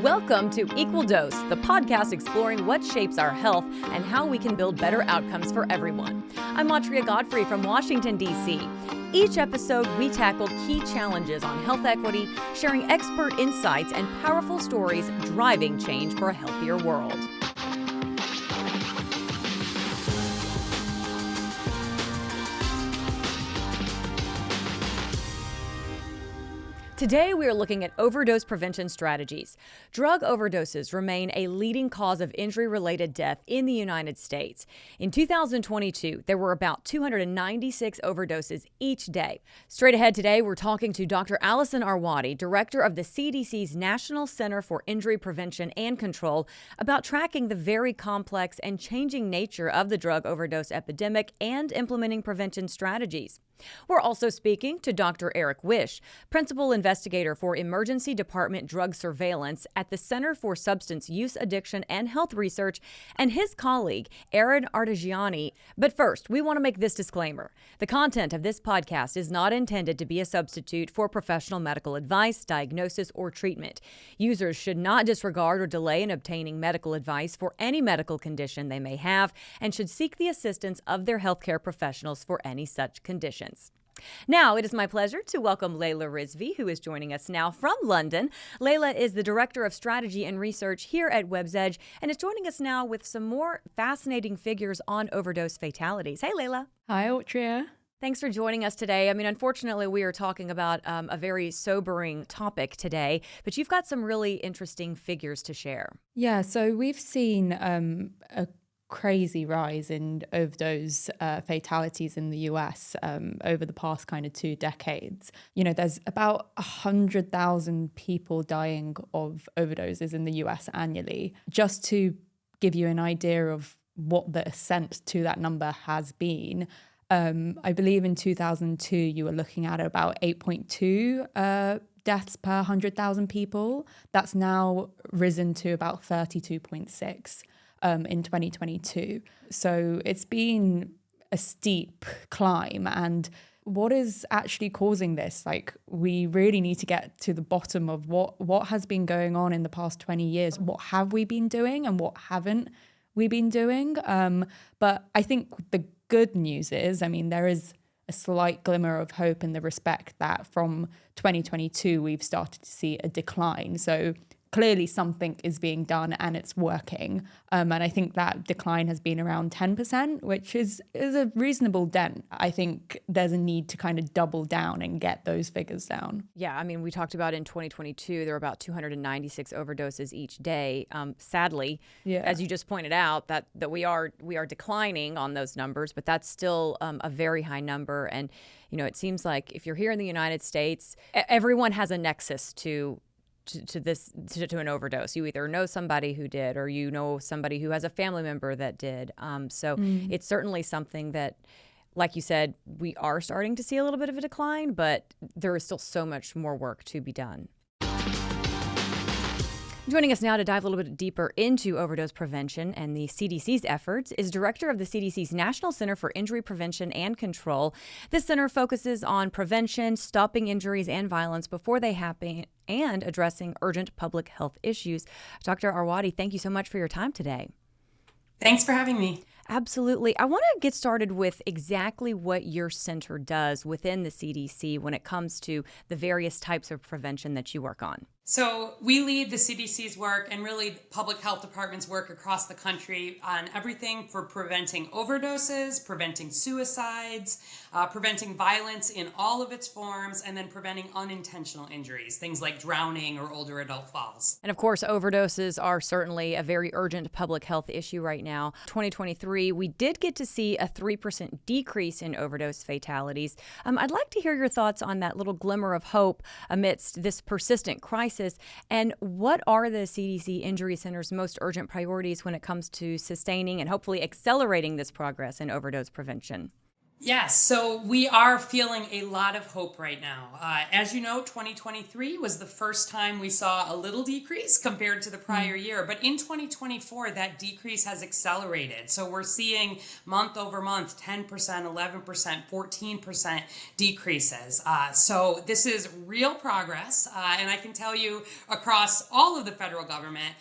Welcome to Equal Dose, the podcast exploring what shapes our health and how we can build better outcomes for everyone. I'm Autria Godfrey from Washington, D.C. Each episode, we tackle key challenges on health equity, sharing expert insights and powerful stories driving change for a healthier world. Today, we are looking at overdose prevention strategies. Drug overdoses remain a leading cause of injury-related death in the United States. In 2022, there were about 296 overdoses each day. Straight ahead today, we're talking to Dr. Allison Arwady, director of the CDC's National Center for Injury Prevention and Control, about tracking the very complex and changing nature of the drug overdose epidemic and implementing prevention strategies. We're also speaking to Dr. Eric Wish, principal investigator for Emergency Department Drug Surveillance at the Center for Substance Use Addiction and Health Research, and his colleague, Erin Artigiani. But first, we want to make this disclaimer. The content of this podcast is not intended to be a substitute for professional medical advice, diagnosis, or treatment. Users should not disregard or delay in obtaining medical advice for any medical condition they may have and should seek the assistance of their healthcare professionals for any such condition. Now, it is my pleasure to welcome Laila Rizvi, who is joining us now from London. Laila is the Director of Strategy and Research here at WebsEdge and is joining us now with some more fascinating figures on overdose fatalities. Hey, Laila. Hi, Autria. Thanks for joining us today. I mean, unfortunately, we are talking about a very sobering topic today, but you've got some really interesting figures to share. Yeah, so we've seen a crazy rise in overdose fatalities in the US over the past kind of 2 decades. You know, there's about 100,000 people dying of overdoses in the US annually. Just to give you an idea of what the ascent to that number has been, I believe in 2002 you were looking at about 8.2 deaths per 100,000 people. That's now risen to about 32.6. In 2022. So it's been a steep climb. And what is actually causing this? Like, we really need to get to the bottom of what has been going on in the past 20 years. What have we been doing and what haven't we been doing? But I think the good news is, I mean, there is a slight glimmer of hope in the respect that from 2022, we've started to see a decline. So clearly something is being done and it's working. And I think that decline has been around 10%, which is a reasonable dent. I think there's a need to kind of double down and get those figures down. Yeah, I mean, we talked about in 2022, there were about 296 overdoses each day. Sadly, as you just pointed out, that we are declining on those numbers, but that's still a very high number. And, you know, it seems like if you're here in the United States, everyone has a nexus to an overdose. You either know somebody who did, or you know somebody who has a family member that did. So it's certainly something that, like you said, we are starting to see a little bit of a decline, but there is still so much more work to be done. Joining us now to dive a little bit deeper into overdose prevention and the CDC's efforts is Director of the CDC's National Center for Injury Prevention and Control. This center focuses on prevention, stopping injuries and violence before they happen, and addressing urgent public health issues. Dr. Arwady, thank you so much for your time today. Thanks for having me. Absolutely. I want to get started with exactly what your center does within the CDC when it comes to the various types of prevention that you work on. So we lead the CDC's work and really public health departments work across the country on everything for preventing overdoses, preventing suicides, preventing violence in all of its forms, and then preventing unintentional injuries, things like drowning or older adult falls. And of course, overdoses are certainly a very urgent public health issue right now. 2023, we did get to see a 3% decrease in overdose fatalities. I'd like to hear your thoughts on that little glimmer of hope amidst this persistent crisis. And what are the CDC Injury Center's most urgent priorities when it comes to sustaining and hopefully accelerating this progress in overdose prevention? Yes, so we are feeling a lot of hope right now. As you know, 2023 was the first time we saw a little decrease compared to the prior year, but in 2024, that decrease has accelerated. So we're seeing month over month 10%, 11%, 14% decreases. So this is real progress, and I can tell you across all of the federal government,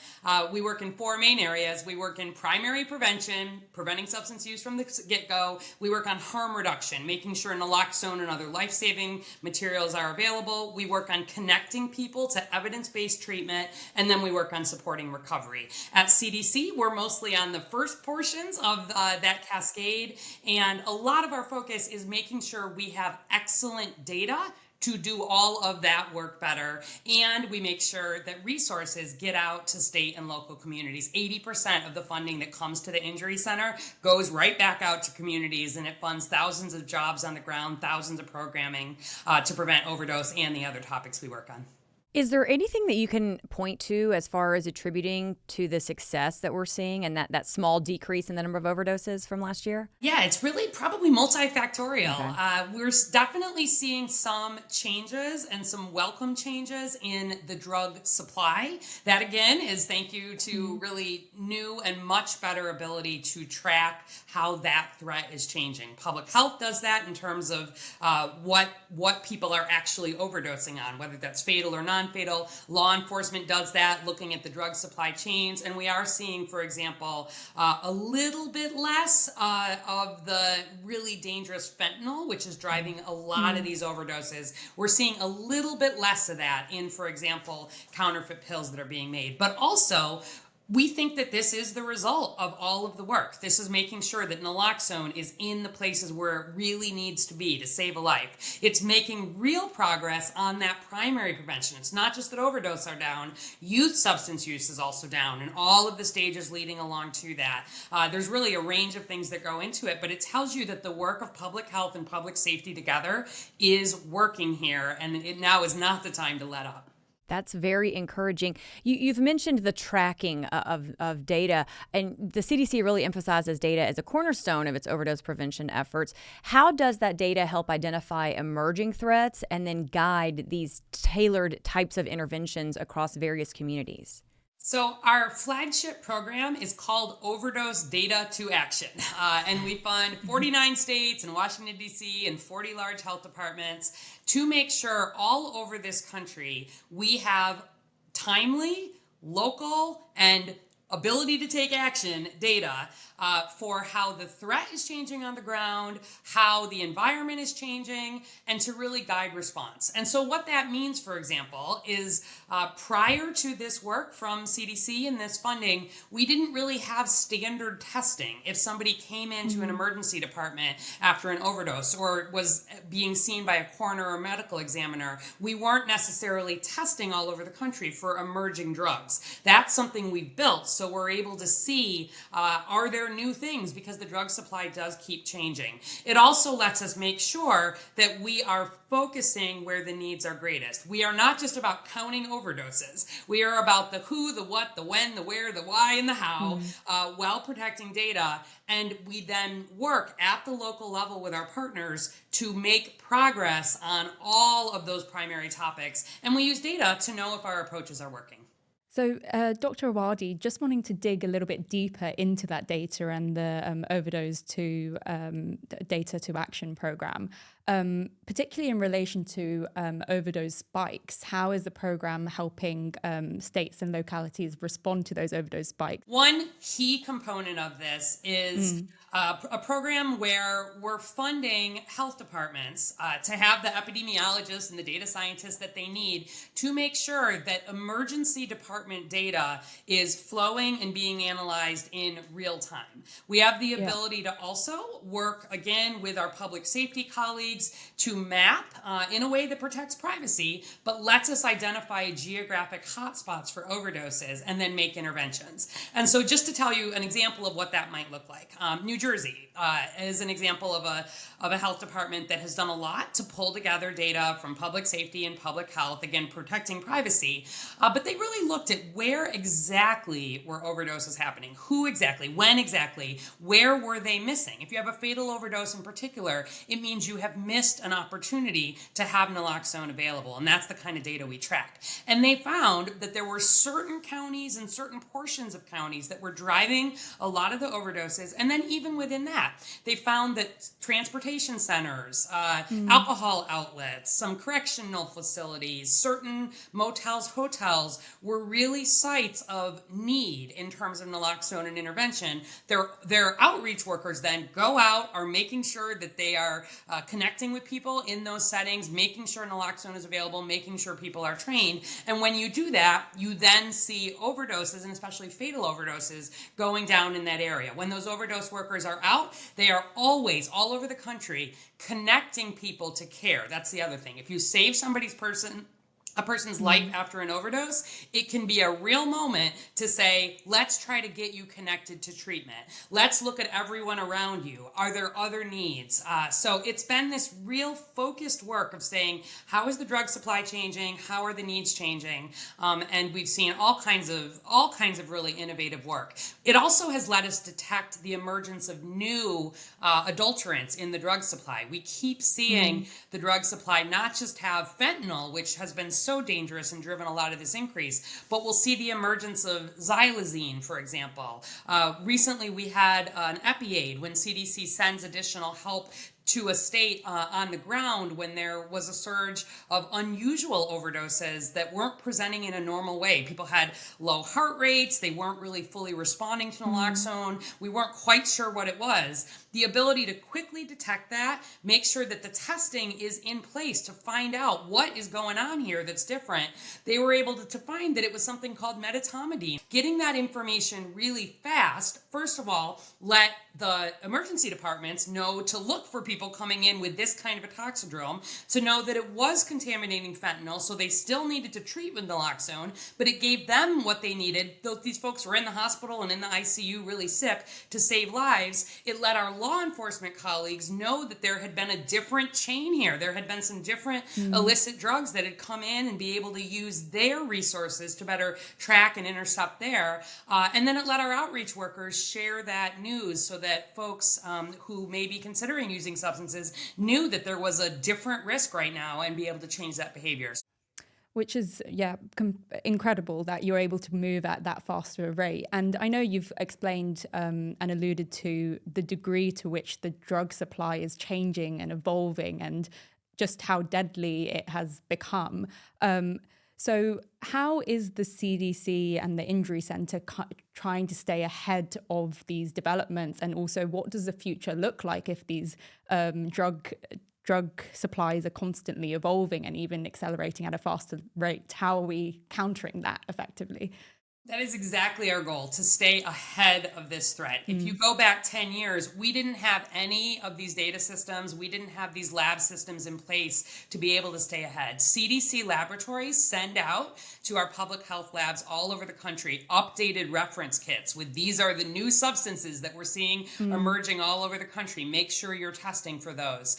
we work in four main areas. We work in primary prevention, preventing substance use from the get-go. We work on harm reduction, making sure naloxone and other life-saving materials are available. We work on connecting people to evidence-based treatment, and then we work on supporting recovery. At CDC, we're mostly on the first portions of that cascade, and a lot of our focus is making sure we have excellent data to do all of that work better. And we make sure that resources get out to state and local communities. 80% of the funding that comes to the Injury Center goes right back out to communities, and it funds thousands of jobs on the ground, thousands of programming to prevent overdose and the other topics we work on. Is there anything that you can point to as far as attributing to the success that we're seeing and that small decrease in the number of overdoses from last year? Yeah, it's really probably multifactorial. Okay. We're definitely seeing some changes and some welcome changes in the drug supply. That again is thank you to really new and much better ability to track how that threat is changing. Public health does that in terms of what people are actually overdosing on, whether that's fatal or non-fatal. Law enforcement does that, looking at the drug supply chains, and we are seeing, for example, a little bit less of the really dangerous fentanyl, which is driving a lot of these overdoses. We're seeing a little bit less of that in, for example, counterfeit pills that are being made. But also, we think that this is the result of all of the work. This is making sure that naloxone is in the places where it really needs to be to save a life. It's making real progress on that primary prevention. It's not just that overdose are down, youth substance use is also down, and all of the stages leading along to that. There's really a range of things that go into it, but it tells you that the work of public health and public safety together is working here, and it now is not the time to let up. That's very encouraging. You've mentioned the tracking of data, and the CDC really emphasizes data as a cornerstone of its overdose prevention efforts. How does that data help identify emerging threats and then guide these tailored types of interventions across various communities? So our flagship program is called Overdose Data to Action, and we fund 49 states and Washington, D.C., and 40 large health departments to make sure all over this country we have timely, local, and ability to take action data for how the threat is changing on the ground, how the environment is changing, and to really guide response. And so what that means, for example, is prior to this work from CDC and this funding, we didn't really have standard testing. If somebody came into an emergency department after an overdose or was being seen by a coroner or medical examiner, we weren't necessarily testing all over the country for emerging drugs. That's something we've built, so we're able to see, are there new things, because the drug supply does keep changing. It also lets us make sure that we are focusing where the needs are greatest. We are not just about counting overdoses. We are about the who, the what, the when, the where, the why, and the how, while protecting data. And we then work at the local level with our partners to make progress on all of those primary topics. And we use data to know if our approaches are working. So, Dr. Arwady, just wanting to dig a little bit deeper into that data and the Overdose to Data to Action program, particularly in relation to overdose spikes. How is the program helping states and localities respond to those overdose spikes? One key component of this is a program where we're funding health departments to have the epidemiologists and the data scientists that they need to make sure that emergency department data is flowing and being analyzed in real time. We have the ability to also work, again, with our public safety colleagues colleagues to map in a way that protects privacy, but lets us identify geographic hotspots for overdoses and then make interventions. And so just to tell you an example of what that might look like, New Jersey is an example of a health department that has done a lot to pull together data from public safety and public health, again, protecting privacy. But they really looked at where exactly were overdoses happening, who exactly, when exactly, where were they missing. If you have a fatal overdose in particular, it means you have missed an opportunity to have naloxone available. And that's the kind of data we tracked. And they found that there were certain counties and certain portions of counties that were driving a lot of the overdoses. And then even within that, they found that transportation centers, alcohol outlets, some correctional facilities, certain motels, hotels were really sites of need in terms of naloxone and intervention. Their outreach workers then go out, are making sure that they are connecting with people in those settings, making sure naloxone is available, making sure people are trained. And when you do that, you then see overdoses, and especially fatal overdoses, going down in that area. When those overdose workers are out, they are always, all over the country, connecting people to care. That's the other thing. If you save a person's life after an overdose, it can be a real moment to say, let's try to get you connected to treatment. Let's look at everyone around you. Are there other needs? So it's been this real focused work of saying, how is the drug supply changing? How are the needs changing? And we've seen all kinds of really innovative work. It also has let us detect the emergence of new adulterants in the drug supply. We keep seeing the drug supply not just have fentanyl, which has been so dangerous and driven a lot of this increase, but we'll see the emergence of xylazine, for example. Recently, we had an EpiAid when CDC sends additional help to a state on the ground when there was a surge of unusual overdoses that weren't presenting in a normal way. People had low heart rates. They weren't really fully responding to naloxone. We weren't quite sure what it was. The ability to quickly detect that, make sure that the testing is in place to find out what is going on here that's different. They were able to find that it was something called Medetomidine. Getting that information really fast, first of all, let the emergency departments know to look for people coming in with this kind of a toxidrome, to know that it was contaminating fentanyl, so they still needed to treat with naloxone, but it gave them what they needed. Though these folks were in the hospital and in the ICU really sick, to save lives. It let our law enforcement colleagues know that there had been a different chain here. There had been some different illicit drugs that had come in, and be able to use their resources to better track and intercept there. And then it let our outreach workers share that news so that folks who may be considering using substances knew that there was a different risk right now and be able to change that behavior. Which is, incredible that you're able to move at that faster rate. And I know you've explained and alluded to the degree to which the drug supply is changing and evolving, and just how deadly it has become. So how is the CDC and the Injury Center trying to stay ahead of these developments? And also, what does the future look like if these drug supplies are constantly evolving and even accelerating at a faster rate? How are we countering that effectively? That is exactly our goal, to stay ahead of this threat. If you go back 10 years, we didn't have any of these data systems. We didn't have these lab systems in place to be able to stay ahead. CDC laboratories send out to our public health labs all over the country updated reference kits with, these are the new substances that we're seeing emerging all over the country. Make sure you're testing for those.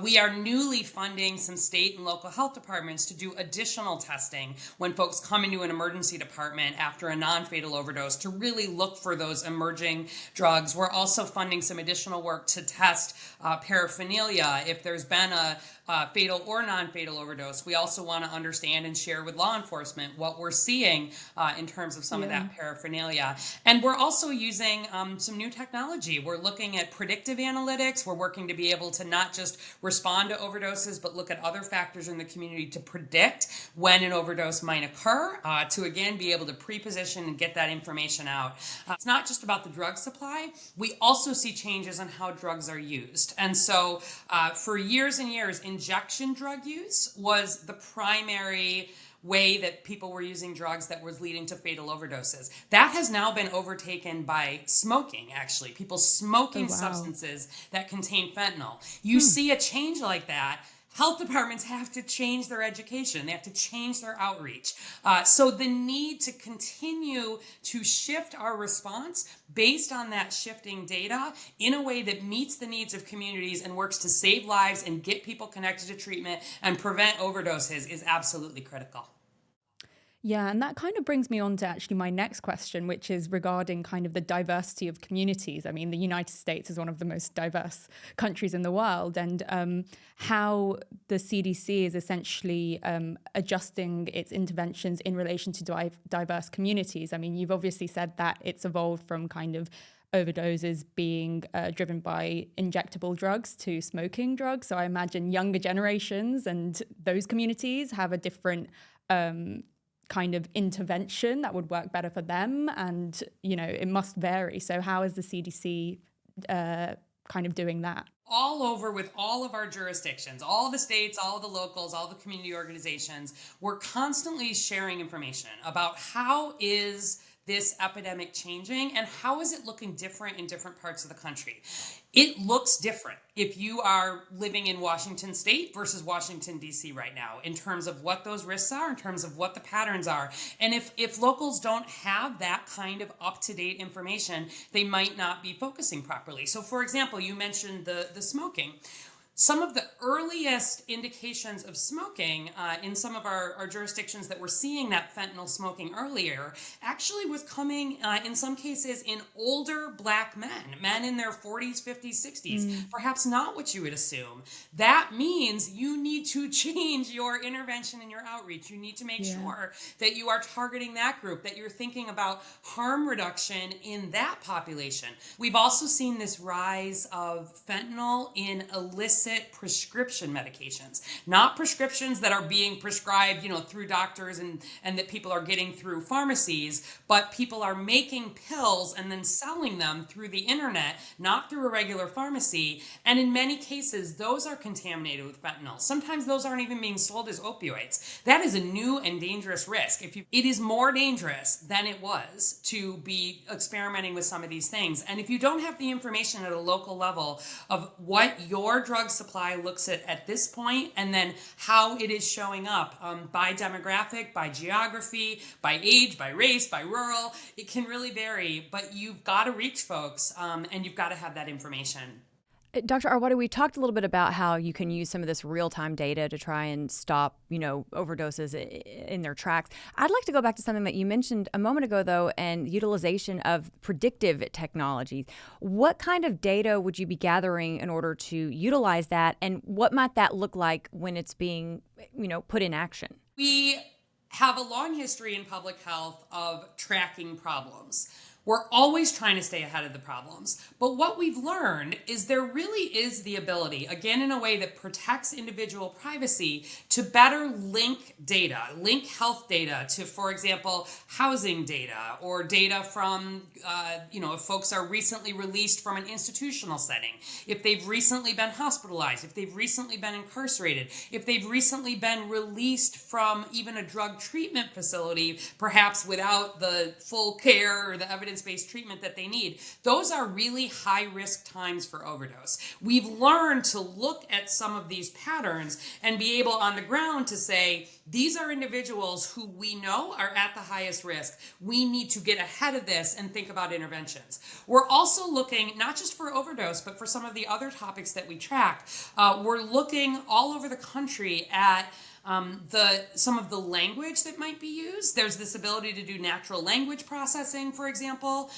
We are newly funding some state and local health departments to do additional testing when folks come into an emergency department after a non-fatal overdose, to really look for those emerging drugs. We're also funding some additional work to test paraphernalia if there's been a fatal or non-fatal overdose. We also want to understand and share with law enforcement what we're seeing in terms of some of that paraphernalia. And we're also using some new technology. We're looking at predictive analytics. We're working to be able to not just respond to overdoses, but look at other factors in the community to predict when an overdose might occur, to again be able to pre-position and get that information out. It's not just about the drug supply. We also see changes in how drugs are used. And so for years and years, injection drug use was the primary way that people were using drugs that was leading to fatal overdoses. That has now been overtaken by smoking, actually. People smoking substances that contain fentanyl. You see a change like that, health departments have to change their education. They have to change their outreach. So the need to continue to shift our response based on that shifting data in a way that meets the needs of communities and works to save lives and get people connected to treatment and prevent overdoses is absolutely critical. Yeah, and that kind of brings me on to actually my next question, which is regarding kind of the diversity of communities. I mean, the United States is one of the most diverse countries in the world, and how the CDC is essentially adjusting its interventions in relation to diverse communities. I mean, you've obviously said that it's evolved from kind of overdoses being driven by injectable drugs to smoking drugs. So I imagine younger generations and those communities have a different kind of intervention that would work better for them, and it must vary. So how is the CDC kind of doing that? All over with all of our jurisdictions, all the states, all the locals, all the community organizations, we're constantly sharing information about how is this epidemic changing and how is it looking different in different parts of the country. It looks different if you are living in Washington State versus Washington, D.C. right now in terms of what those risks are, in terms of what the patterns are. And if locals don't have that kind of up-to-date information, they might not be focusing properly. So, for example, you mentioned the smoking. Some of the earliest indications of smoking in some of our jurisdictions that we're seeing that fentanyl smoking earlier actually was coming in some cases in older Black men in their 40s, 50s, 60s, perhaps not what you would assume. That means you need to change your intervention and your outreach. You need to make sure that you are targeting that group, that you're thinking about harm reduction in that population. We've also seen this rise of fentanyl in illicit prescription medications, not prescriptions that are being prescribed, through doctors and that people are getting through pharmacies, but people are making pills and then selling them through the internet, not through a regular pharmacy. And in many cases, those are contaminated with fentanyl. Sometimes those aren't even being sold as opioids. That is a new and dangerous risk. It is more dangerous than it was to be experimenting with some of these things. And if you don't have the information at a local level of what your drug supply looks at this point, and then how it is showing up by demographic, by geography, by age, by race, by rural, it can really vary, but you've got to reach folks and you've got to have that information. Dr. Arwady, we talked a little bit about how you can use some of this real-time data to try and stop, overdoses in their tracks. I'd like to go back to something that you mentioned a moment ago, though, and utilization of predictive technologies. What kind of data would you be gathering in order to utilize that, and what might that look like when it's being, put in action? We have a long history in public health of tracking problems. We're always trying to stay ahead of the problems. But what we've learned is there really is the ability, again, in a way that protects individual privacy, to better link data, link health data to, for example, housing data or data from, if folks are recently released from an institutional setting, if they've recently been hospitalized, if they've recently been incarcerated, if they've recently been released from even a drug treatment facility, perhaps without the full care or the evidence-based treatment that they need. Those are really high-risk times for overdose. We've learned to look at some of these patterns and be able on the ground to say, these are individuals who we know are at the highest risk. We need to get ahead of this and think about interventions. We're also looking, not just for overdose, but for some of the other topics that we track. We're looking all over the country at some of the language that might be used. There's this ability to do natural language processing, for example,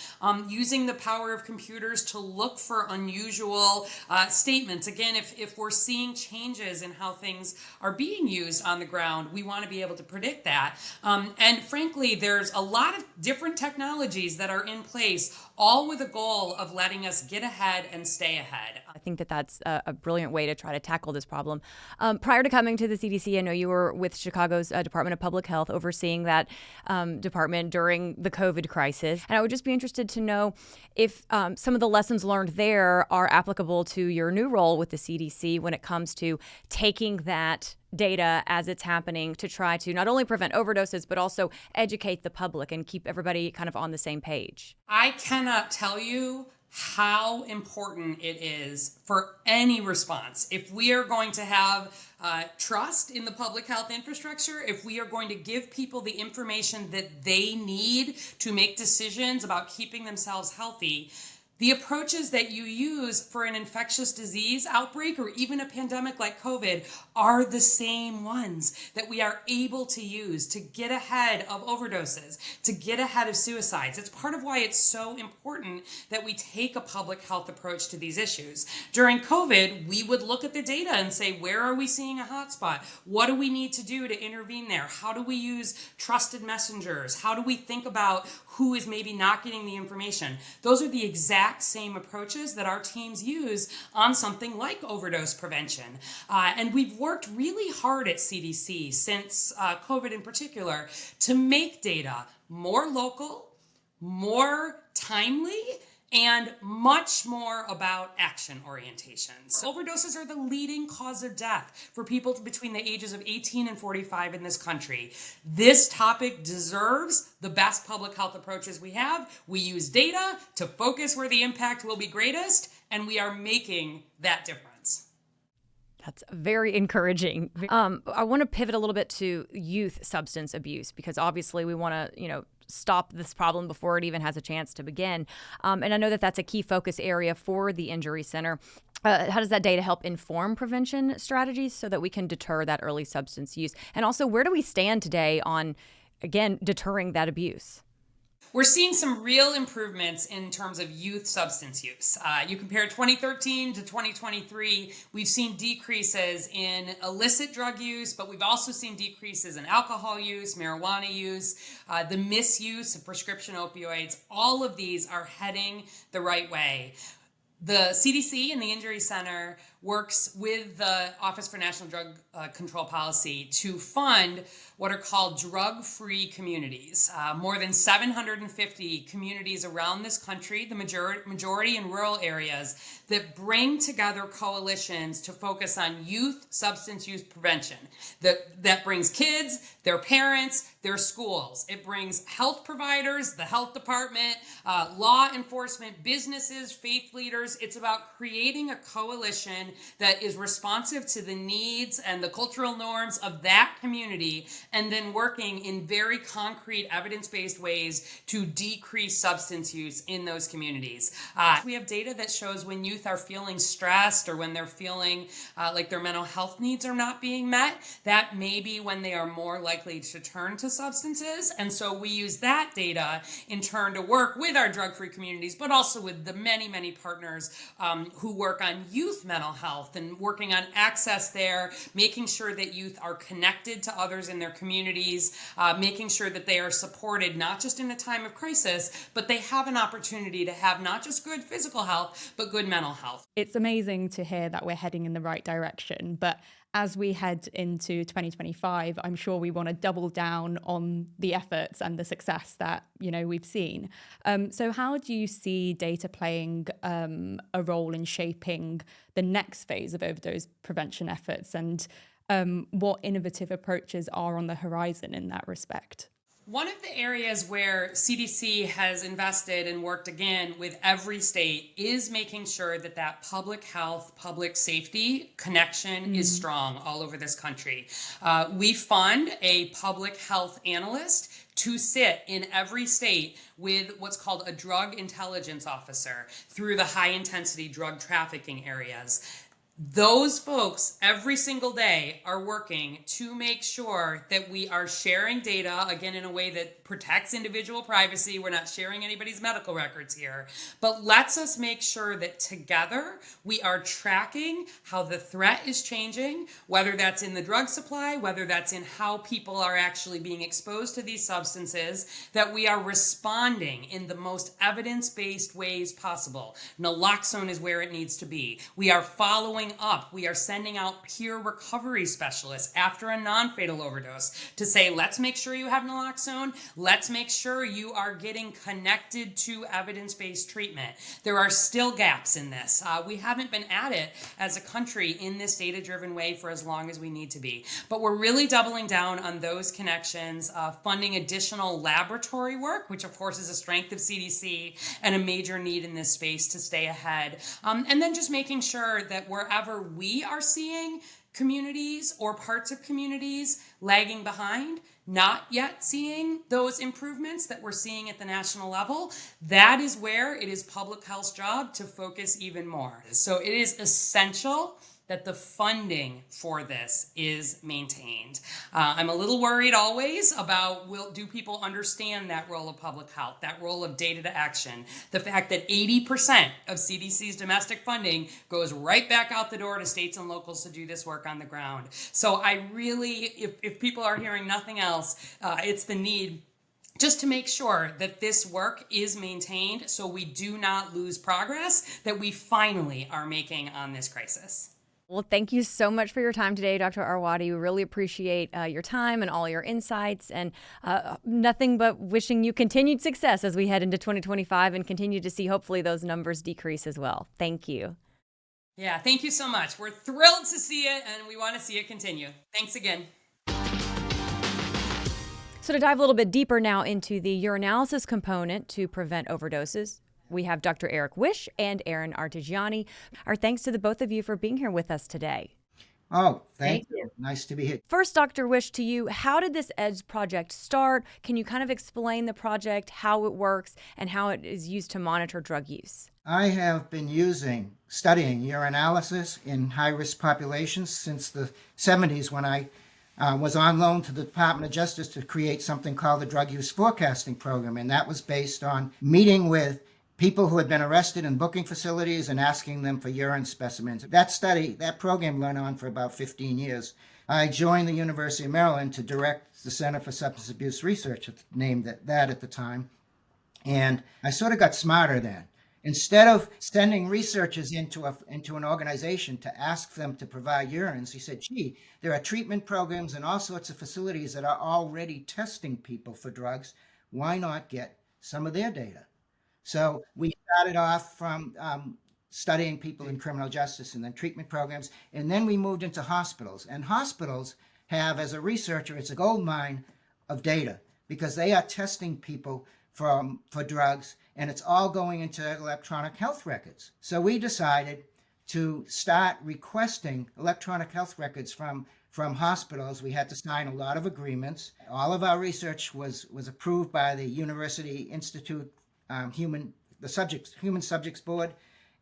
using the power of computers to look for unusual statements. Again, if we're seeing changes in how things are being used on the ground, we want to be able to predict that. And frankly, there's a lot of different technologies that are in place, all with a goal of letting us get ahead and stay ahead. I think that's a brilliant way to try to tackle this problem. Prior to coming to the CDC, I know you were with Chicago's Department of Public Health, overseeing that department during the COVID crisis. And I would just be interested to know if some of the lessons learned there are applicable to your new role with the CDC when it comes to taking that data as it's happening to try to not only prevent overdoses, but also educate the public and keep everybody kind of on the same page? I cannot tell you how important it is for any response. If we are going to have trust in the public health infrastructure, if we are going to give people the information that they need to make decisions about keeping themselves healthy, the approaches that you use for an infectious disease outbreak or even a pandemic like COVID are the same ones that we are able to use to get ahead of overdoses, to get ahead of suicides. It's part of why it's so important that we take a public health approach to these issues. During COVID, we would look at the data and say, where are we seeing a hotspot? What do we need to do to intervene there? How do we use trusted messengers? How do we think about who is maybe not getting the information? Those are the exact same approaches that our teams use on something like overdose prevention. And we've worked really hard at CDC since COVID in particular to make data more local, more timely, and much more about action orientation. So overdoses are the leading cause of death for people between the ages of 18 and 45 in this country. This topic deserves the best public health approaches we have. We use data to focus where the impact will be greatest, and we are making that difference. That's very encouraging. I want to pivot a little bit to youth substance abuse, because obviously we want to, stop this problem before it even has a chance to begin. And I know that that's a key focus area for the Injury Center. How does that data help inform prevention strategies so that we can deter that early substance use? And also, where do we stand today on, again, deterring that abuse? We're seeing some real improvements in terms of youth substance use. You compare 2013 to 2023, we've seen decreases in illicit drug use, but we've also seen decreases in alcohol use, marijuana use, the misuse of prescription opioids. All of these are heading the right way. The CDC and the Injury Center works with the Office for National Drug Control Policy to fund what are called drug-free communities. More than 750 communities around this country, the majority in rural areas, that bring together coalitions to focus on youth substance use prevention. That brings kids, their parents, their schools. It brings health providers, the health department, law enforcement, businesses, faith leaders. It's about creating a coalition that is responsive to the needs and the cultural norms of that community, and then working in very concrete, evidence-based ways to decrease substance use in those communities. We have data that shows when youth are feeling stressed or when they're feeling like their mental health needs are not being met, that may be when they are more likely to turn to substances. And so we use that data in turn to work with our drug-free communities, but also with the many, many partners who work on youth mental health and working on access there, making sure that youth are connected to others in their communities, making sure that they are supported not just in a time of crisis, but they have an opportunity to have not just good physical health, but good mental health. It's amazing to hear that we're heading in the right direction, but as we head into 2025, I'm sure we want to double down on the efforts and the success that, we've seen. So how do you see data playing a role in shaping the next phase of overdose prevention efforts, and what innovative approaches are on the horizon in that respect? One of the areas where CDC has invested and worked again with every state is making sure that public health, public safety connection is strong all over this country. We fund a public health analyst to sit in every state with what's called a drug intelligence officer through the high intensity drug trafficking areas. Those folks every single day are working to make sure that we are sharing data, again, in a way that protects individual privacy. We're not sharing anybody's medical records here, but lets us make sure that together we are tracking how the threat is changing, whether that's in the drug supply, whether that's in how people are actually being exposed to these substances, that we are responding in the most evidence-based ways possible. Naloxone is where it needs to be. We are following following up. We are sending out peer recovery specialists after a non-fatal overdose to say, let's make sure you have naloxone. Let's make sure you are getting connected to evidence-based treatment. There are still gaps in this. We haven't been at it as a country in this data-driven way for as long as we need to be. But we're really doubling down on those connections, funding additional laboratory work, which of course is a strength of CDC and a major need in this space to stay ahead. And then just making sure that wherever we are seeing communities or parts of communities lagging behind, not yet seeing those improvements that we're seeing at the national level, that is where it is public health's job to focus even more. So it is essential that the funding for this is maintained. I'm a little worried always about, do people understand that role of public health, that role of data to action, the fact that 80% of CDC's domestic funding goes right back out the door to states and locals to do this work on the ground. So I really, if people are hearing nothing else, it's the need just to make sure that this work is maintained so we do not lose progress that we finally are making on this crisis. Well, thank you so much for your time today, Dr. Arwady. We really appreciate your time and all your insights, and nothing but wishing you continued success as we head into 2025 and continue to see hopefully those numbers decrease as well. Thank you. Yeah, thank you so much. We're thrilled to see it, and we want to see it continue. Thanks again. So to dive a little bit deeper now into the urinalysis component to prevent overdoses, we have Dr. Eric Wish and Erin Artigiani. Our thanks to the both of you for being here with us today. Oh, thank you. Nice to be here. First, Dr. Wish, to you, how did this EDDS project start? Can you kind of explain the project, how it works, and how it is used to monitor drug use? I have been studying urinalysis in high-risk populations since the 70s when I was on loan to the Department of Justice to create something called the Drug Use Forecasting Program, and that was based on meeting with people who had been arrested in booking facilities and asking them for urine specimens. That program went on for about 15 years. I joined the University of Maryland to direct the Center for Substance Abuse Research, named that at the time. And I sort of got smarter then. Instead of sending researchers into an organization to ask them to provide urines, he said, gee, there are treatment programs and all sorts of facilities that are already testing people for drugs. Why not get some of their data? So we started off from studying people in criminal justice and then treatment programs, and then we moved into hospitals. And hospitals have, as a researcher, it's a gold mine of data because they are testing people for drugs, and it's all going into electronic health records. So we decided to start requesting electronic health records from hospitals. We had to sign a lot of agreements. All of our research was approved by the University Institute Human Subjects Board,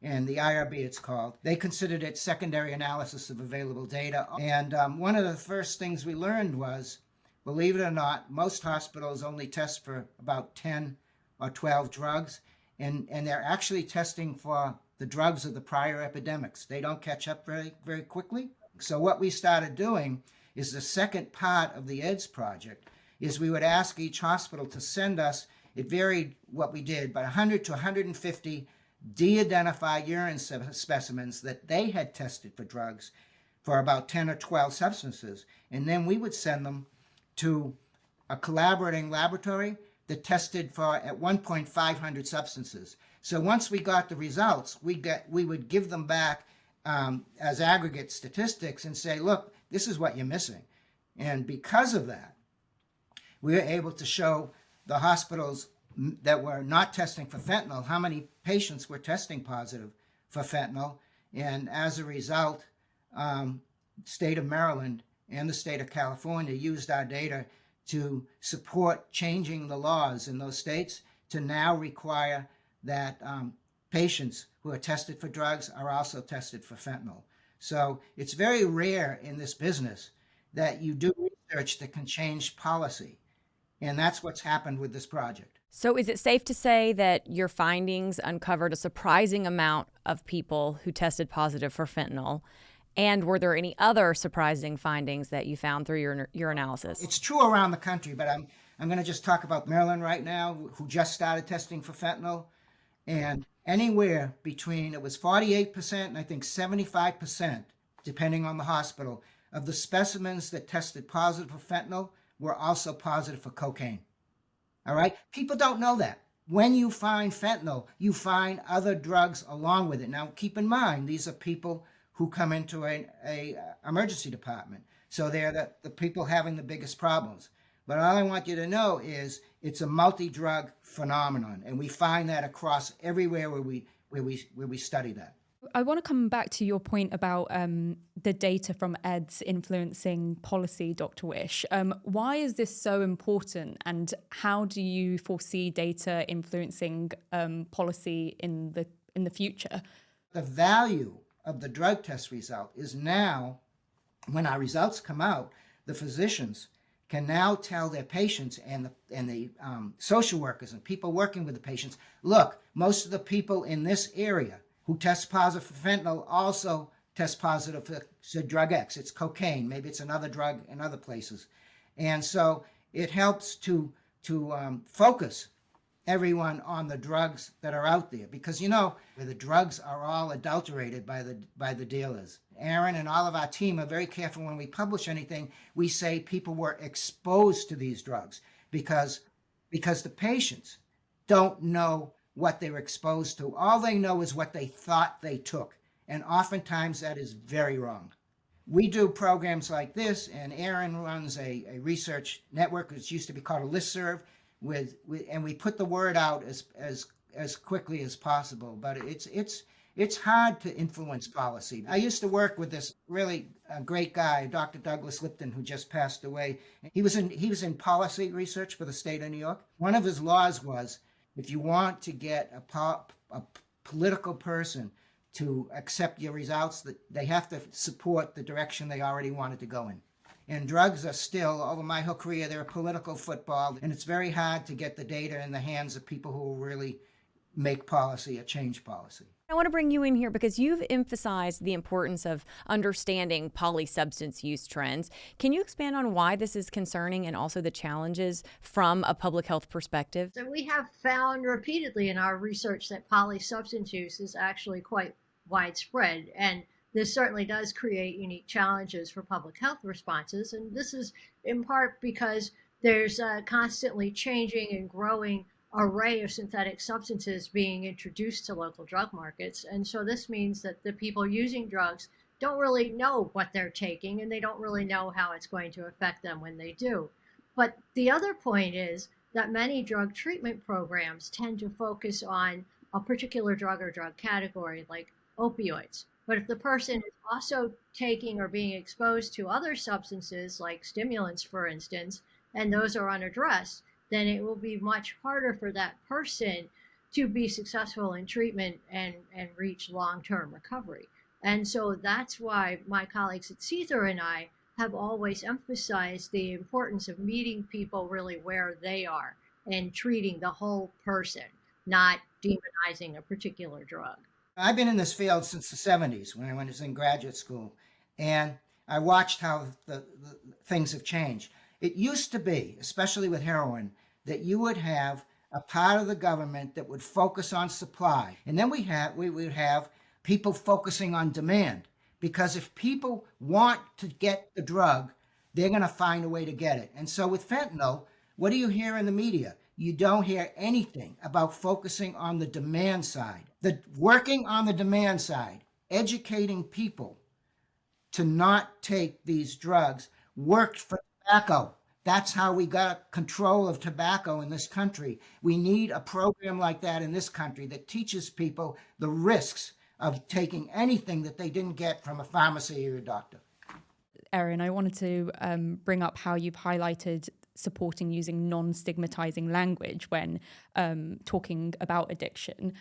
and the IRB it's called. They considered it secondary analysis of available data. And one of the first things we learned was, believe it or not, most hospitals only test for about 10 or 12 drugs, and they're actually testing for the drugs of the prior epidemics. They don't catch up very, very quickly. So what we started doing is the second part of the EDDS project is we would ask each hospital to send us, it varied what we did, but 100 to 150 de-identified urine specimens that they had tested for drugs for about 10 or 12 substances. And then we would send them to a collaborating laboratory that tested for, at one point, 500 substances. So once we got the results, we would give them back as aggregate statistics and say, look, this is what you're missing. And because of that, we were able to show the hospitals that were not testing for fentanyl, how many patients were testing positive for fentanyl. And as a result, state of Maryland and the state of California used our data to support changing the laws in those states to now require that patients who are tested for drugs are also tested for fentanyl. So it's very rare in this business that you do research that can change policy. And that's what's happened with this project. So is it safe to say that your findings uncovered a surprising amount of people who tested positive for fentanyl? And were there any other surprising findings that you found through your analysis? It's true around the country, but I'm going to just talk about Maryland right now, who just started testing for fentanyl. And anywhere between, it was 48% and I think 75%, depending on the hospital, of the specimens that tested positive for fentanyl were also positive for cocaine. All right? People don't know that. When you find fentanyl, you find other drugs along with it. Now, keep in mind, these are people who come into a emergency department. So they're the people having the biggest problems. But all I want you to know is it's a multi-drug phenomenon, and we find that across everywhere where we study that. I want to come back to your point about the data from EDDS influencing policy, Dr. Wish. Why is this so important, and how do you foresee data influencing policy in the future? The value of the drug test result is now, when our results come out, the physicians can now tell their patients and the social workers and people working with the patients, look, most of the people in this area who test positive for fentanyl also test positive for drug X. It's cocaine. Maybe it's another drug in other places. And so it helps to focus everyone on the drugs that are out there, because the drugs are all adulterated by the dealers. Erin and all of our team are very careful when we publish anything. We say people were exposed to these drugs because the patients don't know what they were exposed to. All they know is what they thought they took, and oftentimes that is very wrong. We do programs like this, and Erin runs a research network, which used to be called a listserv, and we put the word out as quickly as possible. But it's hard to influence policy. I used to work with this really great guy, Dr. Douglas Lipton, who just passed away. He was in policy research for the state of New York. One of his laws was, if you want to get a political person to accept your results, that they have to support the direction they already wanted to go in. And drugs are still, over my whole career, they're a political football, and it's very hard to get the data in the hands of people who will really make policy or change policy. I want to bring you in here because you've emphasized the importance of understanding polysubstance use trends. Can you expand on why this is concerning and also the challenges from a public health perspective? So we have found repeatedly in our research that polysubstance use is actually quite widespread, and this certainly does create unique challenges for public health responses. And this is in part because there's a constantly changing and growing array of synthetic substances being introduced to local drug markets. And so this means that the people using drugs don't really know what they're taking, and they don't really know how it's going to affect them when they do. But the other point is that many drug treatment programs tend to focus on a particular drug or drug category, like opioids. But if the person is also taking or being exposed to other substances like stimulants, for instance, and those are unaddressed, then it will be much harder for that person to be successful in treatment and reach long-term recovery. And so that's why my colleagues at CSER and I have always emphasized the importance of meeting people really where they are and treating the whole person, not demonizing a particular drug. I've been in this field since the 70s when I was in graduate school, and I watched how the things have changed. It used to be, especially with heroin, that you would have a part of the government that would focus on supply, and then we would have people focusing on demand, because if people want to get the drug, they're going to find a way to get it. And so with fentanyl, what do you hear in the media? You don't hear anything about focusing on the demand side. Working on the demand side, educating people to not take these drugs worked for tobacco. That's how we got control of tobacco in this country. We need a program like that in this country that teaches people the risks of taking anything that they didn't get from a pharmacy or a doctor. Erin, I wanted to bring up how you've highlighted supporting using non-stigmatizing language when talking about addiction.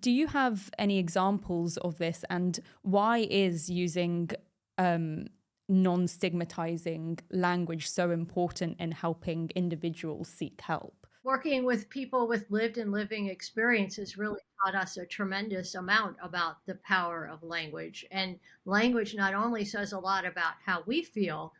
Do you have any examples of this, and why is using non-stigmatizing language so important in helping individuals seek help? Working with people with lived and living experiences really taught us a tremendous amount about the power of language. And language not only says a lot about how we feel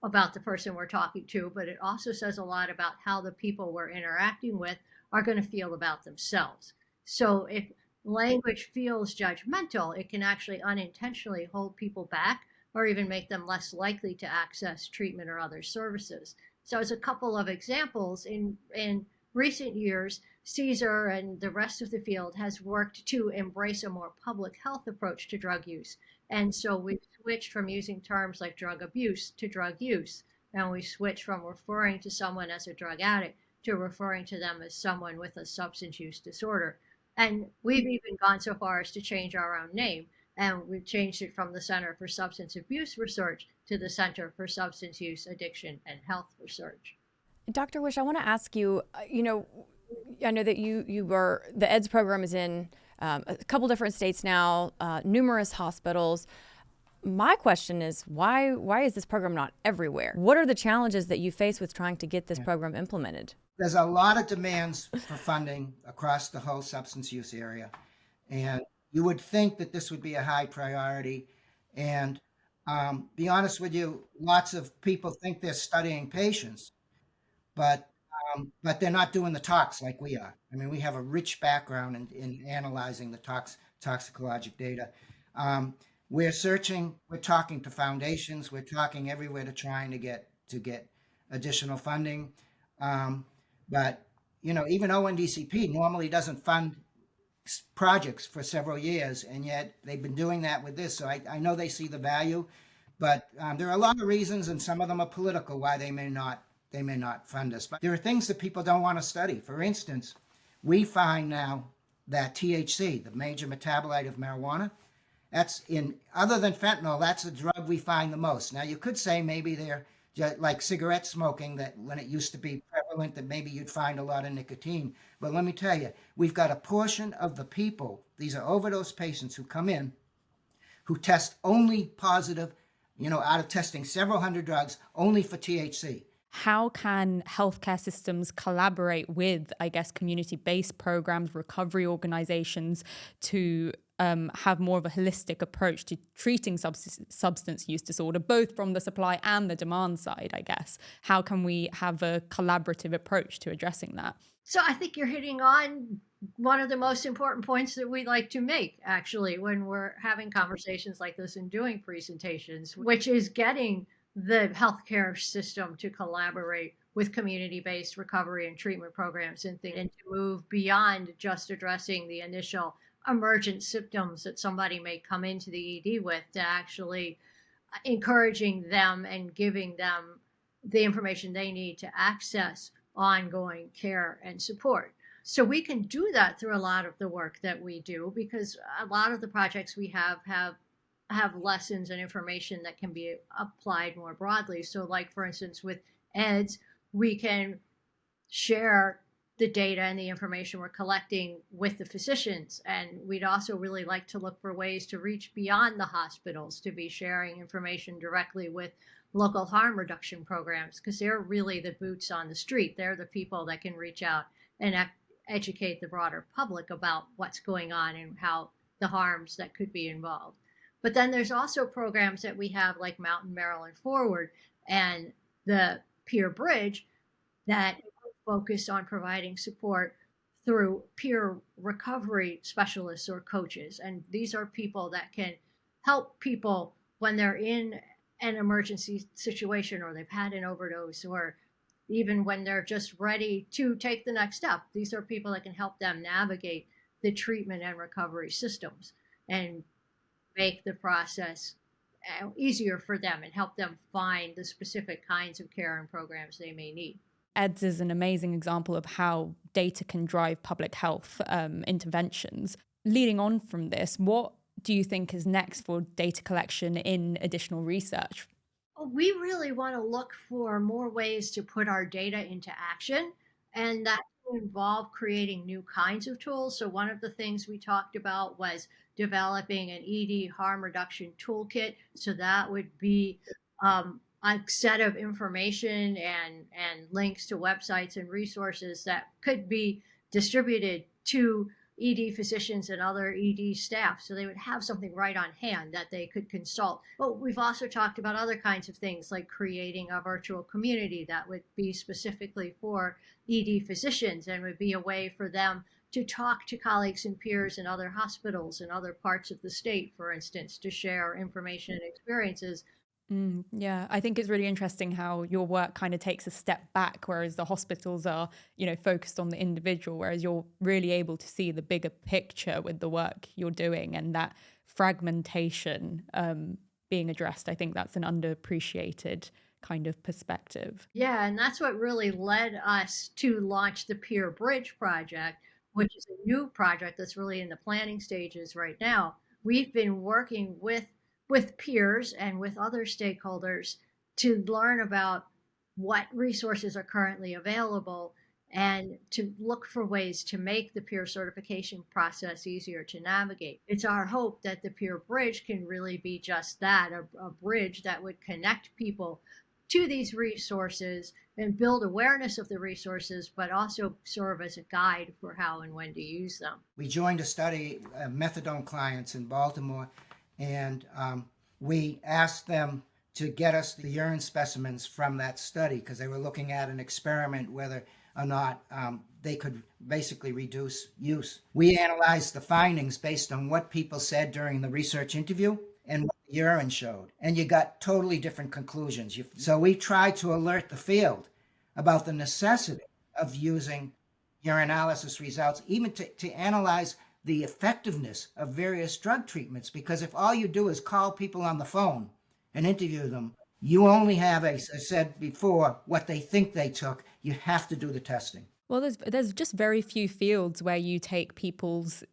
about the person we're talking to, but it also says a lot about how the people we're interacting with are going to feel about themselves. So if language feels judgmental, it can actually unintentionally hold people back or even make them less likely to access treatment or other services. So as a couple of examples, in recent years, Caesar and the rest of the field has worked to embrace a more public health approach to drug use. And so we've switched from using terms like drug abuse to drug use. And we switched from referring to someone as a drug addict to referring to them as someone with a substance use disorder. And we've even gone so far as to change our own name. And we've changed it from the Center for Substance Abuse Research to the Center for Substance Use, Addiction, and Health Research. Dr. Wish, I want to ask you, I know that you were, the EDDS program is in a couple different states now, numerous hospitals. My question is, why is this program not everywhere? What are the challenges that you face with trying to get this program implemented? There's a lot of demands for funding across the whole substance use area. And you would think that this would be a high priority. And be honest with you, lots of people think they're studying patients, but they're not doing the tox like we are. I mean, we have a rich background in analyzing the toxicologic data. We're talking to foundations, we're talking everywhere to trying to get additional funding. But even ONDCP normally doesn't fund projects for several years, and yet they've been doing that with this. So I know they see the value, but there are a lot of reasons, and some of them are political, why they may not fund us. But there are things that people don't want to study. For instance, we find now that THC, the major metabolite of marijuana, other than fentanyl, that's a drug we find the most. Now, you could say maybe they're just like cigarette smoking, that when it used to be prevalent, that maybe you'd find a lot of nicotine. But let me tell you, we've got a portion of the people, these are overdose patients who come in, who test only positive, out of testing several hundred drugs, only for THC. How can healthcare systems collaborate with, I guess, community-based programs, recovery organizations to have more of a holistic approach to treating substance use disorder, both from the supply and the demand side, I guess? How can we have a collaborative approach to addressing that? So I think you're hitting on one of the most important points that we like to make, actually, when we're having conversations like this and doing presentations, which is getting the healthcare system to collaborate with community-based recovery and treatment programs and to move beyond just addressing the initial emergent symptoms that somebody may come into the ED with, to actually encouraging them and giving them the information they need to access ongoing care and support. So we can do that through a lot of the work that we do, because a lot of the projects we have lessons and information that can be applied more broadly. So like, for instance, with EDDS, we can share the data and the information we're collecting with the physicians. And we'd also really like to look for ways to reach beyond the hospitals, to be sharing information directly with local harm reduction programs, because they're really the boots on the street. They're the people that can reach out and educate the broader public about what's going on and how the harms that could be involved. But then there's also programs that we have like Mountain Maryland Forward and the Peer Bridge that focus on providing support through peer recovery specialists or coaches. And these are people that can help people when they're in an emergency situation, or they've had an overdose, or even when they're just ready to take the next step. These are people that can help them navigate the treatment and recovery systems and make the process easier for them and help them find the specific kinds of care and programs they may need. EDDS is an amazing example of how data can drive public health interventions. Leading on from this, what do you think is next for data collection in additional research? We really want to look for more ways to put our data into action, and that will involve creating new kinds of tools. So one of the things we talked about was developing an ED harm reduction toolkit. So that would be a set of information and links to websites and resources that could be distributed to ED physicians and other ED staff, so they would have something right on hand that they could consult. But we've also talked about other kinds of things, like creating a virtual community that would be specifically for ED physicians and would be a way for them to talk to colleagues and peers in other hospitals and other parts of the state, for instance, to share information and experiences. Yeah, I think it's really interesting how your work kind of takes a step back, whereas the hospitals are, focused on the individual, whereas you're really able to see the bigger picture with the work you're doing, and that fragmentation being addressed. I think that's an underappreciated kind of perspective. Yeah, and that's what really led us to launch the Peer Bridge project, which is a new project that's really in the planning stages right now. We've been working with peers and with other stakeholders to learn about what resources are currently available and to look for ways to make the peer certification process easier to navigate. It's our hope that the Peer Bridge can really be just that, a bridge that would connect people to these resources and build awareness of the resources, but also serve as a guide for how and when to use them. We joined a study of methadone clients in Baltimore, and we asked them to get us the urine specimens from that study because they were looking at an experiment whether or not they could basically reduce use. We analyzed the findings based on what people said during the research interview and what the urine showed, and you got totally different conclusions. So we tried to alert the field about the necessity of using urinalysis results, even to analyze the effectiveness of various drug treatments, because if all you do is call people on the phone and interview them, you only have, as I said before, what they think they took. You have to do the testing. Well, there's just very few fields where you take people's,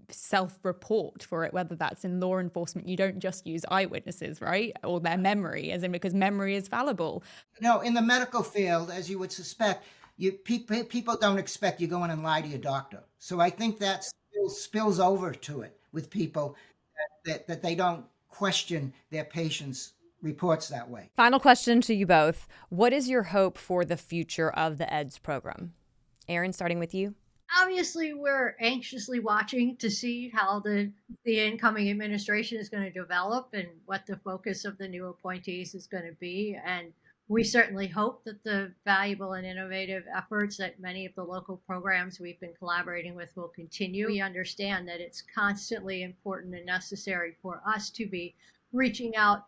self-report for it, whether that's in law enforcement. You don't just use eyewitnesses, right? Or their memory, because memory is fallible. No, in the medical field, as you would suspect, people don't expect you go in and lie to your doctor. So I think that spills over to it with people that they don't question their patients' reports that way. Final question to you both. What is your hope for the future of the EDDS program? Erin, starting with you. Obviously, we're anxiously watching to see how the incoming administration is going to develop and what the focus of the new appointees is going to be. And we certainly hope that the valuable and innovative efforts that many of the local programs we've been collaborating with will continue. We understand that it's constantly important and necessary for us to be reaching out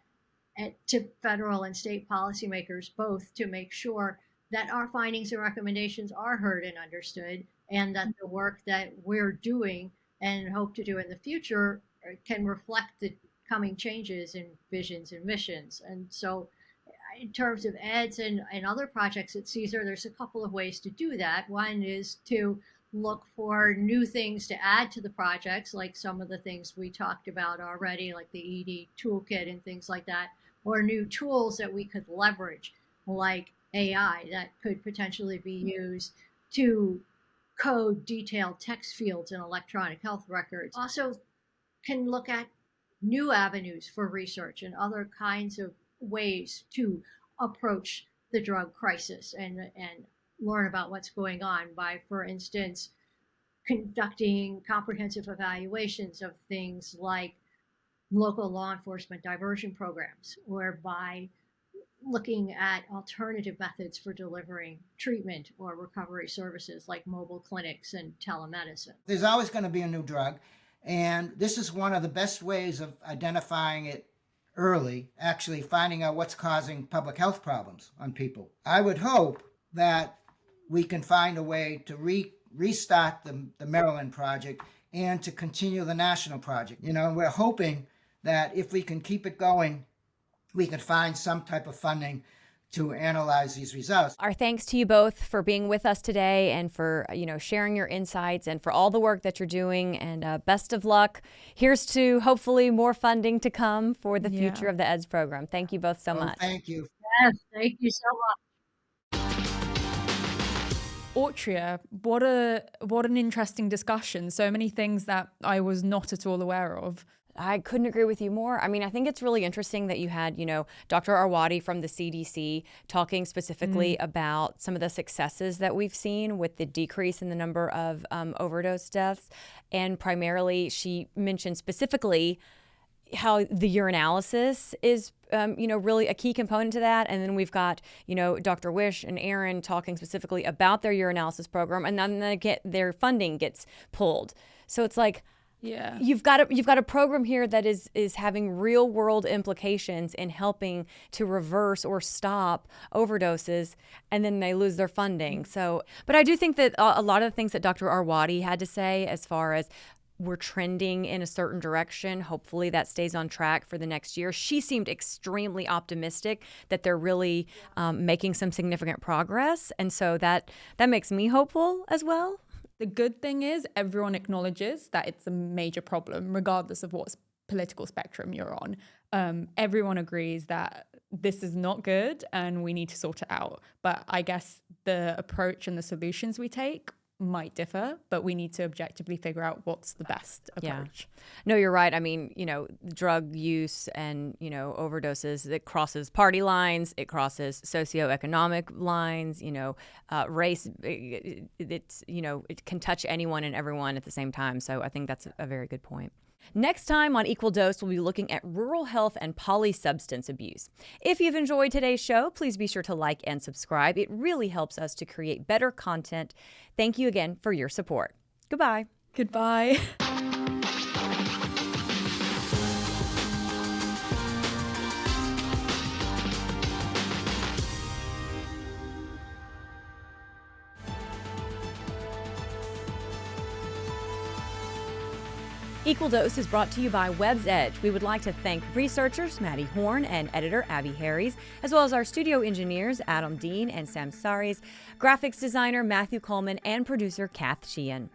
to federal and state policymakers both to make sure that our findings and recommendations are heard and understood, and that the work that we're doing and hope to do in the future can reflect the coming changes in visions and missions. And so in terms of EDDS and other projects at Caesar, there's a couple of ways to do that. One is to look for new things to add to the projects, like some of the things we talked about already, like the ED toolkit and things like that, or new tools that we could leverage, like AI, that could potentially be used to code detailed text fields in electronic health records. Also can look at new avenues for research and other kinds of ways to approach the drug crisis and learn about what's going on by, for instance, conducting comprehensive evaluations of things like local law enforcement diversion programs, whereby looking at alternative methods for delivering treatment or recovery services like mobile clinics and telemedicine. There's always going to be a new drug, and this is one of the best ways of identifying it early, actually finding out what's causing public health problems on people. I would hope that we can find a way to restart the Maryland project and to continue the national project. We're hoping that if we can keep it going, we can find some type of funding to analyze these results. Our thanks to you both for being with us today and for sharing your insights and for all the work that you're doing, and best of luck. Here's to hopefully more funding to come for the future of the EDDS program. Thank you both so much. Thank you. Yes, thank you so much. Autria, what an interesting discussion. So many things that I was not at all aware of. I couldn't agree with you more. I mean, I think it's really interesting that you had, Dr. Arwady from the CDC talking specifically about some of the successes that we've seen with the decrease in the number of overdose deaths. And primarily, she mentioned specifically how the urinalysis is really a key component to that. And then we've got, Dr. Wish and Erin talking specifically about their urinalysis program, and then their funding gets pulled. So it's like, yeah, you've got a program here that is having real world implications in helping to reverse or stop overdoses, and then they lose their funding. So, but I do think that a lot of the things that Dr. Arwady had to say, as far as we're trending in a certain direction, hopefully that stays on track for the next year. She seemed extremely optimistic that they're really making some significant progress, and so that makes me hopeful as well. The good thing is everyone acknowledges that it's a major problem, regardless of what political spectrum you're on. Everyone agrees that this is not good and we need to sort it out. But I guess the approach and the solutions we take might differ, but we need to objectively figure out what's the best approach. Yeah. No, you're right. I mean, drug use and, overdoses, it crosses party lines, it crosses socioeconomic lines, race, it can touch anyone and everyone at the same time. So I think that's a very good point. Next time on Equal Dose, we'll be looking at rural health and polysubstance abuse. If you've enjoyed today's show, please be sure to like and subscribe. It really helps us to create better content. Thank you again for your support. Goodbye. Goodbye. Equal Dose is brought to you by Web's Edge. We would like to thank researchers Maddie Horn and editor Abby Harries, as well as our studio engineers Adam Dean and Sam Saris, graphics designer Matthew Coleman, and producer Kath Sheehan.